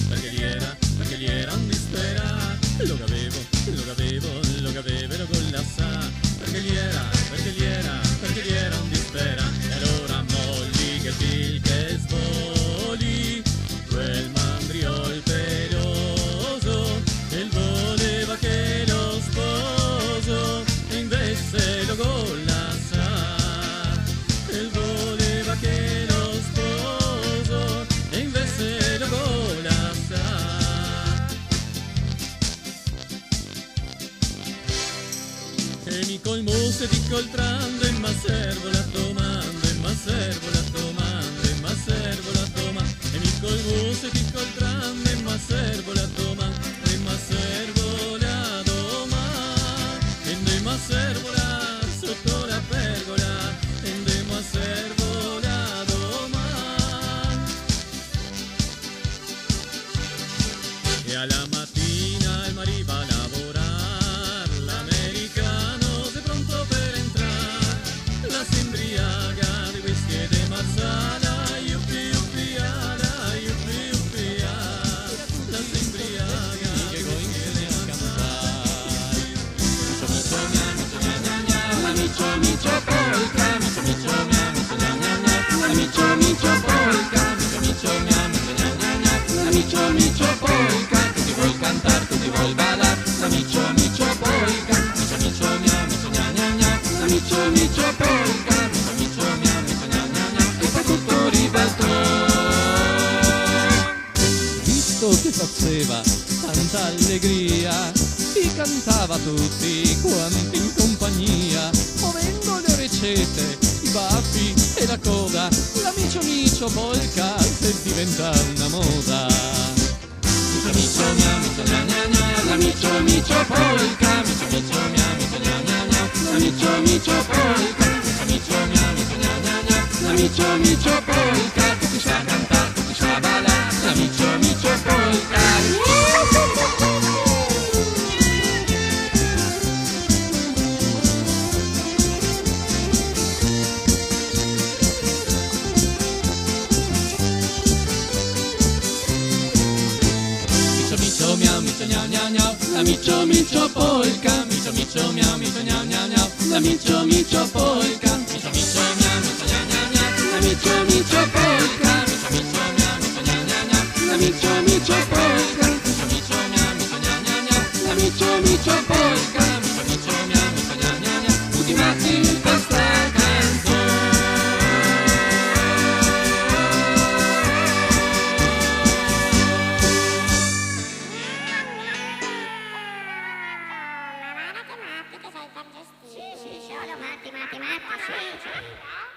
perché gli era un dispera. Lo capevo e lo collassa, perché gli era un dispera. E allora molli che fil che svoli, quel mandriol peloso, il voleva che lo sposo, e invece lo collassa, il voleva che lo sposo, e invece lo collassa. E mi colmose di coltrando, e ma servo la domanda, e ma servo la domanda, e ma servo la domanda. E mi colmose di coltrando, e ma servo la domanda, e ma servo la domanda. E ma servo la sotto la pergola, e ma servo la domanda. E alla mattina il mariva a lavorare, l'americano è pronto per entrare, la si imbriaga di whisky e di marsala, yuppi yuppi ala, yuppi yuppi ala, la si imbriaga di whisky e di marsala. Amico amico polka, amico mia amico gna gna gna, amico amico polka, amico mia amico gna gna gna, amico amico polka, tu ti vuoi cantare, tu ti vuoi ballare, amico amico polka, amico mia amico gna gna gna, amico amico polka, amico mia amico gna gna gna, e fa tutto ribaltò. Visto che faceva tanta allegria, si cantava tutti quanti in compagnia, muovendo le orecette, i baffi e la coda, l'amicio micio polka per diventare una moda. Amico mia amico gna gna gna, l'amicio micio polka, amico mia amico gna gna gna, l'amicio micio polka, amico mia amico gna gna gna, l'amicio micio polka, tutti sa cantare, tutti sa ballare, l'amicio micio polka. Micio mia micio gna gna gna, la micio micio polka, micio micio mia micio gna gna gna, la micio micio polka, micio micio mia micio gna gna gna, la micio micio polka, micio micio mia micio gna gna gna, la micio micio polka, micio micio mia micio gna gna gna, la micio micio polka, micio micio mia micio gna gna gna, tutti matti in questa canzone. Sì, solo matti, sì.